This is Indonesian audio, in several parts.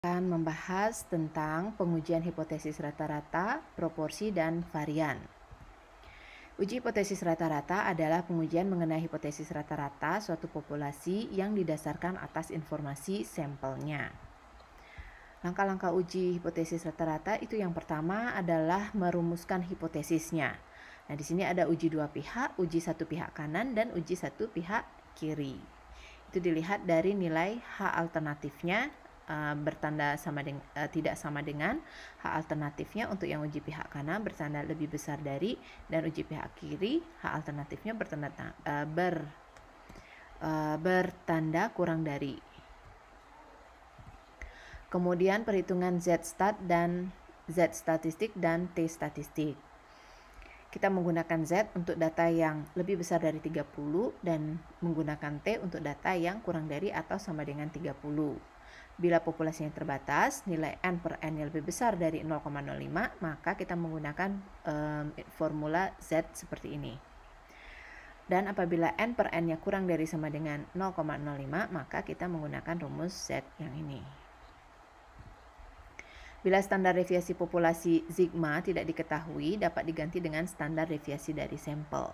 Akan membahas tentang pengujian hipotesis rata-rata, proporsi, dan varian. Uji hipotesis rata-rata adalah pengujian mengenai hipotesis rata-rata suatu populasi yang didasarkan atas informasi sampelnya. Langkah-langkah uji hipotesis rata-rata itu yang pertama adalah merumuskan hipotesisnya. Nah, di sini ada uji dua pihak, uji satu pihak kanan, dan uji satu pihak kiri. Itu dilihat dari nilai H alternatifnya bertanda tidak sama dengan H alternatifnya untuk yang uji pihak kanan bertanda lebih besar dari, dan uji pihak kiri H alternatifnya bertanda kurang dari. Kemudian perhitungan Z-stat dan Z-statistik dan T-statistik. Kita menggunakan Z untuk data yang lebih besar dari 30 dan menggunakan T untuk data yang kurang dari atau sama dengan 30. Bila populasinya terbatas, nilai N per N yang lebih besar dari 0,05, maka kita menggunakan formula Z seperti ini. Dan apabila N per N-nya kurang dari sama dengan 0,05, maka kita menggunakan rumus Z yang ini. Bila standar deviasi populasi sigma tidak diketahui, dapat diganti dengan standar deviasi dari sampel.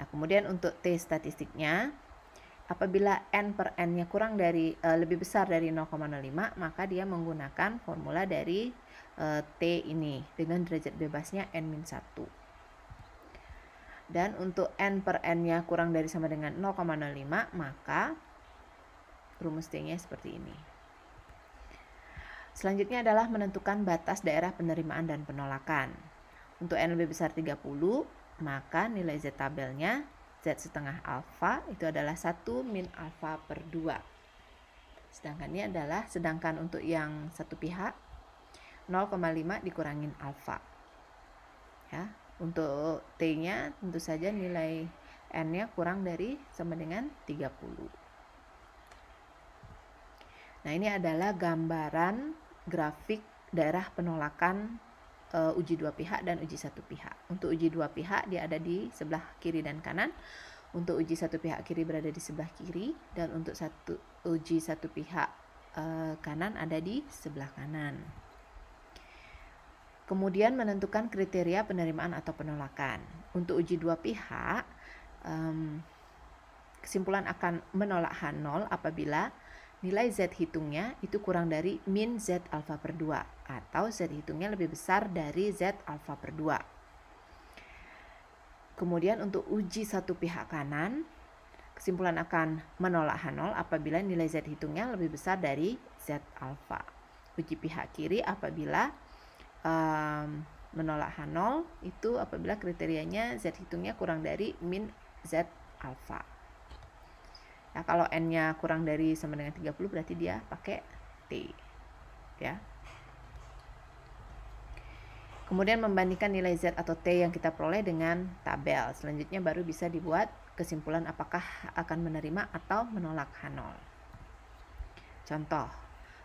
Nah, kemudian untuk T statistiknya, apabila N per N-nya lebih besar dari 0,05, maka dia menggunakan formula dari T ini dengan derajat bebasnya N-1. Dan untuk N per N-nya kurang dari sama dengan 0,05, maka rumus T-nya seperti ini. Selanjutnya adalah menentukan batas daerah penerimaan dan penolakan. Untuk N lebih besar 30, maka nilai Z tabelnya Z setengah alfa itu adalah 1 min alfa per 2. Sedangkan untuk yang satu pihak 0,5 dikurangin alfa. Ya, untuk T-nya tentu saja nilai N-nya kurang dari sama dengan 30. Nah, ini adalah gambaran grafik daerah penolakan uji dua pihak dan uji satu pihak. Untuk uji dua pihak dia ada di sebelah kiri dan kanan. Untuk uji satu pihak kiri berada di sebelah kiri, dan untuk uji satu pihak kanan ada di sebelah kanan. Kemudian menentukan kriteria penerimaan atau penolakan. Untuk uji dua pihak, kesimpulan akan menolak H0 apabila nilai Z hitungnya itu kurang dari min Z alfa per 2 atau Z hitungnya lebih besar dari Z alfa per 2. Kemudian untuk uji satu pihak kanan, kesimpulan akan menolak H0 apabila nilai Z hitungnya lebih besar dari Z alfa. Uji pihak kiri apabila menolak H0 itu apabila kriterianya Z hitungnya kurang dari min Z alfa. Nah, kalau N-nya kurang dari sama dengan 30 berarti dia pakai T. Ya. Kemudian membandingkan nilai Z atau T yang kita peroleh dengan tabel. Selanjutnya baru bisa dibuat kesimpulan apakah akan menerima atau menolak H0. Contoh,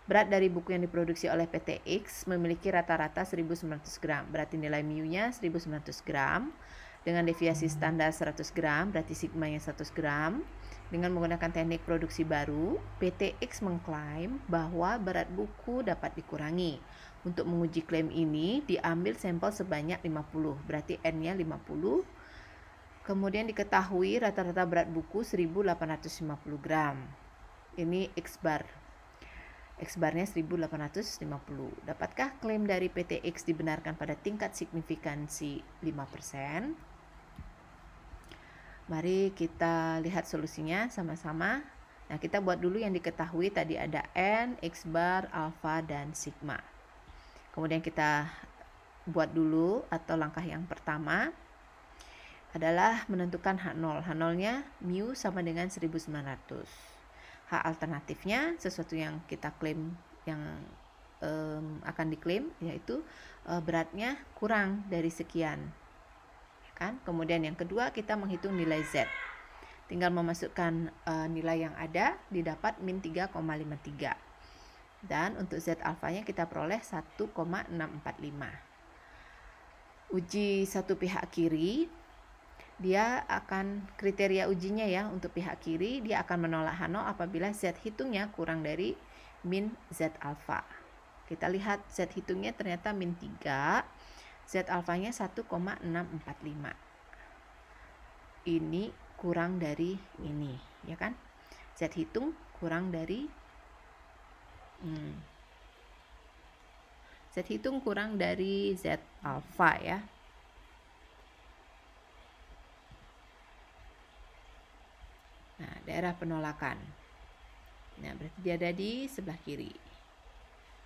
berat dari buku yang diproduksi oleh PT X memiliki rata-rata 1900 gram. Berarti nilai mu-nya 1900 gram. Dengan deviasi standar 100 gram, berarti sigma-nya 100 gram. Dengan menggunakan teknik produksi baru, PT X mengklaim bahwa berat buku dapat dikurangi. Untuk menguji klaim ini, diambil sampel sebanyak 50, berarti N-nya 50. Kemudian diketahui rata-rata berat buku 1850 gram. Ini X-bar. X-barnya 1850. Dapatkah klaim dari PT X dibenarkan pada tingkat signifikansi 5%? Mari kita lihat solusinya sama-sama. Nah, kita buat dulu yang diketahui tadi ada N, X-bar, alfa, dan sigma. Kemudian kita buat dulu atau langkah yang pertama adalah menentukan H0. H0-nya mu sama dengan 1900. H alternatifnya sesuatu yang kita klaim yang akan diklaim yaitu beratnya kurang dari sekian. Kan? Kemudian yang kedua kita menghitung nilai Z. Tinggal memasukkan nilai yang ada didapat min 3,53. Dan untuk Z alfanya kita peroleh 1,645. Uji satu pihak kiri, dia akan kriteria ujinya ya untuk pihak kiri dia akan menolak H0 apabila Z hitungnya kurang dari min Z alfa. Kita lihat Z hitungnya ternyata min 3, Z alfanya 1,645. Ini kurang dari ini, ya kan? Z hitung kurang dari Z hitung kurang dari Z alfa ya. Nah, daerah penolakan. Nah, berarti dia ada di sebelah kiri.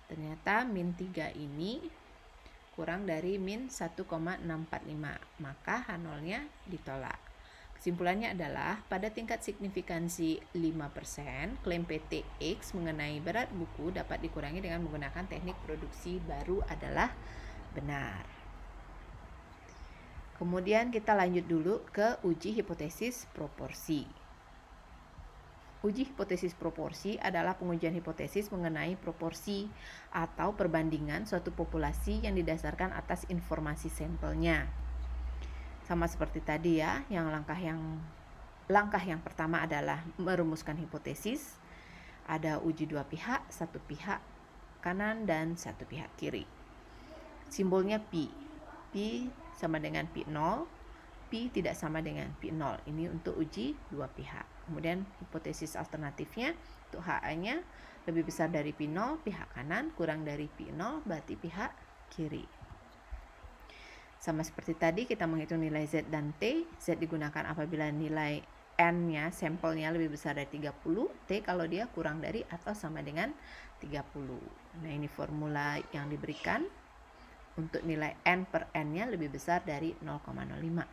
Ternyata min 3 ini kurang dari min 1,645, maka H0-nya ditolak. Kesimpulannya adalah pada tingkat signifikansi 5%, klaim PT X mengenai berat buku dapat dikurangi dengan menggunakan teknik produksi baru adalah benar. Kemudian kita lanjut dulu ke uji hipotesis proporsi. Uji hipotesis proporsi adalah pengujian hipotesis mengenai proporsi atau perbandingan suatu populasi yang didasarkan atas informasi sampelnya. Sama seperti tadi ya, langkah yang pertama adalah merumuskan hipotesis. Ada uji dua pihak, satu pihak kanan dan satu pihak kiri. Simbolnya pi. Pi sama dengan pi 0, pi tidak sama dengan pi 0. Ini untuk uji dua pihak. Kemudian hipotesis alternatifnya untuk HA-nya lebih besar dari pi 0, pihak kanan, kurang dari pi 0 berarti pihak kiri. Sama seperti tadi kita menghitung nilai Z dan T. Z digunakan apabila nilai N-nya, sampelnya lebih besar dari 30, T kalau dia kurang dari atau sama dengan 30. Nah, ini formula yang diberikan untuk nilai N per N-nya lebih besar dari 0,05.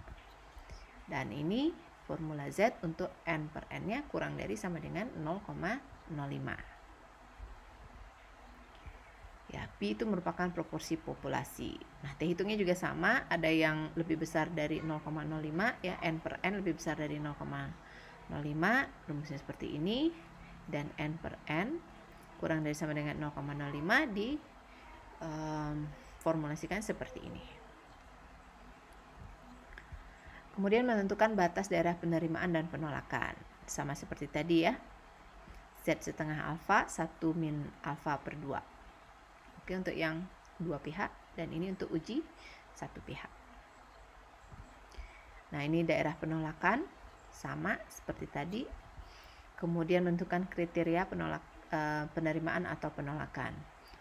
Dan ini formula Z untuk N per N-nya kurang dari sama dengan 0,05. Ya, pi itu merupakan proporsi populasi. Nah, T hitungnya juga sama, ada yang lebih besar dari 0,05 ya, N per N lebih besar dari 0,05, rumusnya seperti ini, dan N per N kurang dari sama dengan 0,05 formulasikan seperti ini. Kemudian menentukan batas daerah penerimaan dan penolakan. Sama seperti tadi ya. Z setengah alfa 1 min alfa per 2. Oke, untuk yang dua pihak, dan ini untuk uji satu pihak. Nah, ini daerah penolakan sama seperti tadi. Kemudian menentukan kriteria penerimaan atau penolakan.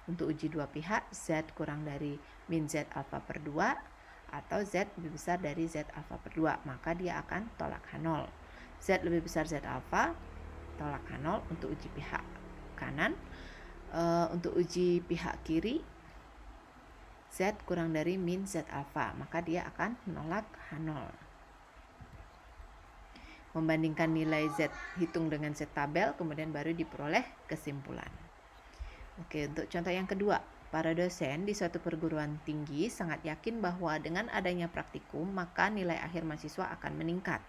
Untuk uji dua pihak, Z kurang dari min Z alfa per 2 atau Z lebih besar dari Z alfa per 2, maka dia akan tolak H0. Z lebih besar Z alfa, tolak H0 untuk uji pihak kanan. Untuk uji pihak kiri, Z kurang dari min Z alfa, maka dia akan menolak H0. Membandingkan nilai Z hitung dengan Z tabel, kemudian baru diperoleh kesimpulan. Oke, untuk contoh yang kedua, para dosen di suatu perguruan tinggi sangat yakin bahwa dengan adanya praktikum, maka nilai akhir mahasiswa akan meningkat.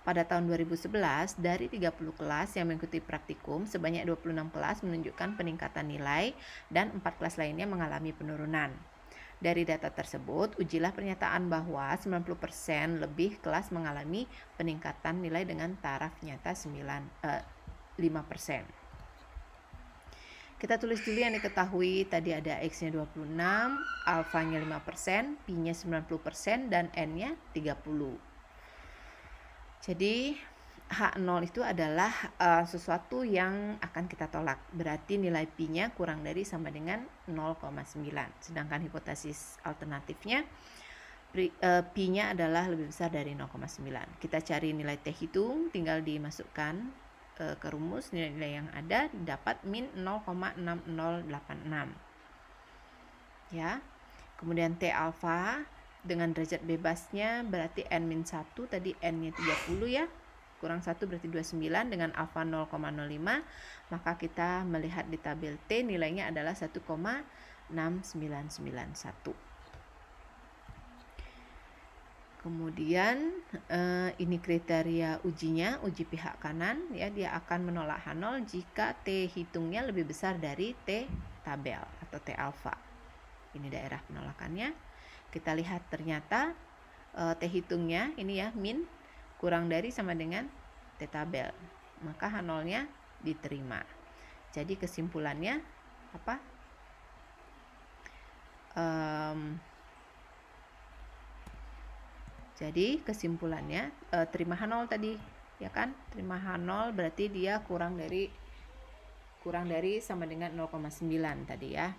Pada tahun 2011, dari 30 kelas yang mengikuti praktikum, sebanyak 26 kelas menunjukkan peningkatan nilai dan 4 kelas lainnya mengalami penurunan. Dari data tersebut, ujilah pernyataan bahwa 90% lebih kelas mengalami peningkatan nilai dengan taraf nyata 5%. Kita tulis dulu yang diketahui, tadi ada X-nya 26, alfanya 5%, Pi-nya 90%, dan N-nya 30. Jadi H0 itu adalah sesuatu yang akan kita tolak. Berarti nilai Pi-nya kurang dari sama dengan 0,9. Sedangkan hipotesis alternatifnya Pi-nya adalah lebih besar dari 0,9. Kita cari nilai T hitung, tinggal dimasukkan ke rumus, nilai-nilai yang ada dapat min 0,6086. Ya. Kemudian T alfa dengan derajat bebasnya berarti N-1, tadi N-nya 30 ya, kurang 1 berarti 29, dengan alfa 0,05, maka kita melihat di tabel T nilainya adalah 1,6991. Kemudian ini kriteria ujinya, uji pihak kanan ya, dia akan menolak H0 jika T hitungnya lebih besar dari T tabel atau T alfa. Ini daerah penolakannya. Kita lihat ternyata T hitungnya ini ya, min kurang dari sama dengan T tabel, maka H0-nya diterima. Jadi kesimpulannya apa? Jadi kesimpulannya terima H0 tadi, ya kan? Terima H0 berarti dia kurang dari sama dengan 0,9 tadi ya.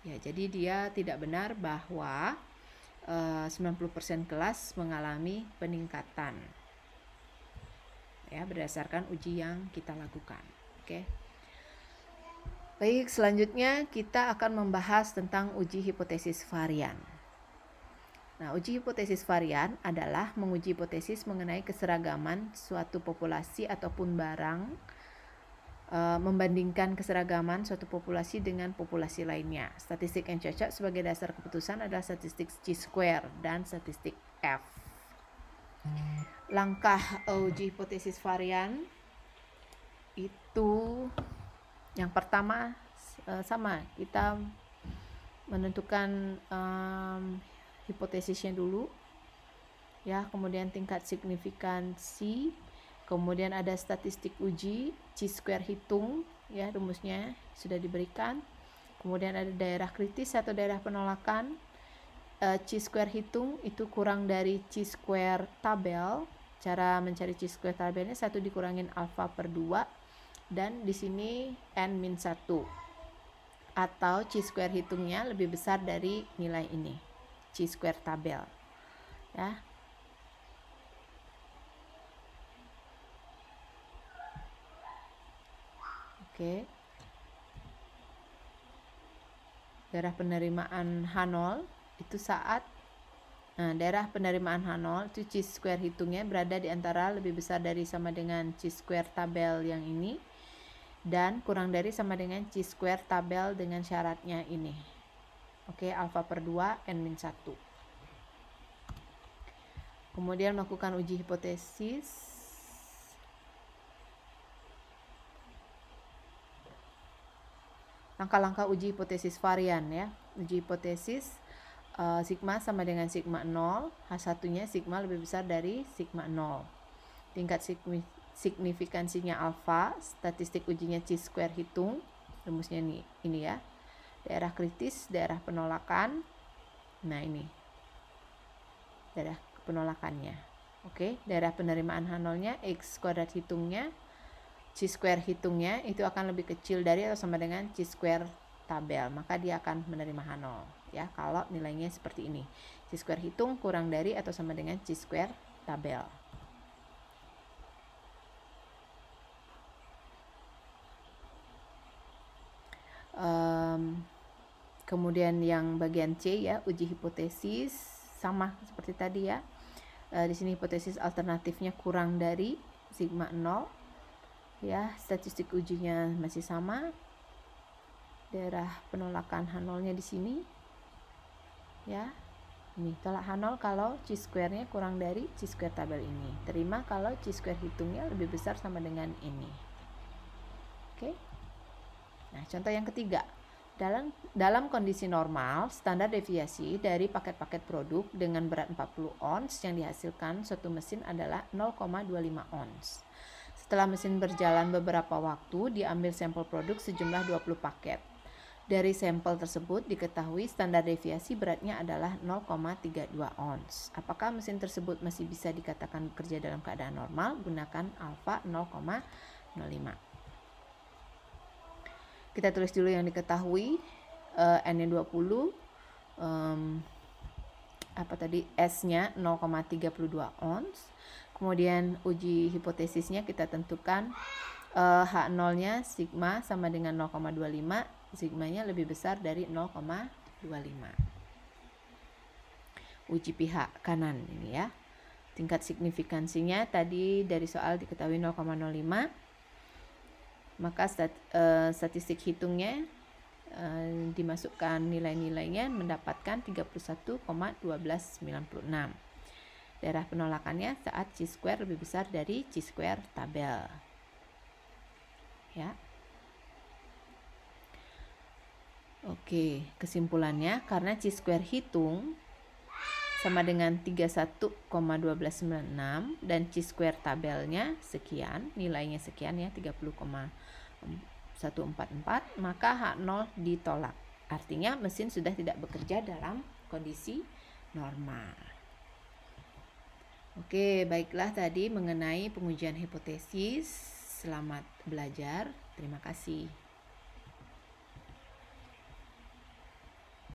Ya, jadi dia tidak benar bahwa 90% kelas mengalami peningkatan. Ya, berdasarkan uji yang kita lakukan. Oke. Baik, selanjutnya kita akan membahas tentang uji hipotesis varian. Nah, uji hipotesis varian adalah menguji hipotesis mengenai keseragaman suatu populasi ataupun barang, membandingkan keseragaman suatu populasi dengan populasi lainnya. Statistik yang cocok sebagai dasar keputusan adalah statistik chi-square dan statistik F. Langkah uji hipotesis varian itu yang pertama sama, kita menentukan hipotesisnya dulu ya, kemudian tingkat signifikansi, kemudian ada statistik uji, chi-square hitung ya, rumusnya sudah diberikan, kemudian ada daerah kritis atau daerah penolakan, chi-square hitung itu kurang dari chi-square tabel. Cara mencari chi-square tabelnya 1 dikurangin alfa per 2, dan di sini n-1, atau chi-square hitungnya lebih besar dari nilai ini, chi-square tabel ya. Oke. Daerah penerimaan H0 itu saat daerah penerimaan H0 itu chi-square hitungnya berada di antara lebih besar dari sama dengan chi-square tabel yang ini dan kurang dari sama dengan chi-square tabel dengan syaratnya ini. Oke, alfa per 2 n-1. Kemudian melakukan uji hipotesis. Langkah-langkah uji hipotesis varian ya. Uji hipotesis sigma sama dengan sigma 0, H1-nya sigma lebih besar dari sigma 0. Tingkat signifikansinya alfa, statistik ujinya chi-square hitung, rumusnya ini ya. Daerah kritis, daerah penolakan. Nah, ini daerah penolakannya. Oke, daerah penerimaan H0-nya X kuadrat hitungnya, chi-square hitungnya itu akan lebih kecil dari atau sama dengan chi-square tabel, maka dia akan menerima H0 ya, kalau nilainya seperti ini. Chi-square hitung kurang dari atau sama dengan chi-square tabel. Kemudian yang bagian C ya, uji hipotesis sama seperti tadi ya. Di sini hipotesis alternatifnya kurang dari sigma 0 ya, statistik ujinya masih sama. Daerah penolakan H0-nya di sini ya. Ini tolak H0 kalau chi-square-nya kurang dari chi-square tabel ini. Terima kalau chi-square hitungnya lebih besar sama dengan ini. Oke. Nah, contoh yang ketiga. Dalam kondisi normal, standar deviasi dari paket-paket produk dengan berat 40 ons yang dihasilkan suatu mesin adalah 0,25 ons. Setelah mesin berjalan beberapa waktu, diambil sampel produk sejumlah 20 paket. Dari sampel tersebut diketahui standar deviasi beratnya adalah 0,32 ons. Apakah mesin tersebut masih bisa dikatakan bekerja dalam keadaan normal? Gunakan alfa 0,05. Kita tulis dulu yang diketahui, N-nya 20, S-nya 0,32 ons. Kemudian uji hipotesisnya kita tentukan H0-nya sigma sama dengan 0,25, sigmanya lebih besar dari 0,25. Uji pihak kanan ini ya. Tingkat signifikansinya tadi dari soal diketahui 0,05. Maka statistik hitungnya dimasukkan nilai-nilainya mendapatkan 31,1296. Daerah penolakannya saat chi-square lebih besar dari chi-square tabel. Ya. Oke, kesimpulannya karena chi-square hitung sama dengan 31,1296 dan chi-square tabelnya sekian, nilainya sekian ya, 30,144, maka H0 ditolak. Artinya mesin sudah tidak bekerja dalam kondisi normal. Oke, baiklah tadi mengenai pengujian hipotesis. Selamat belajar. Terima kasih.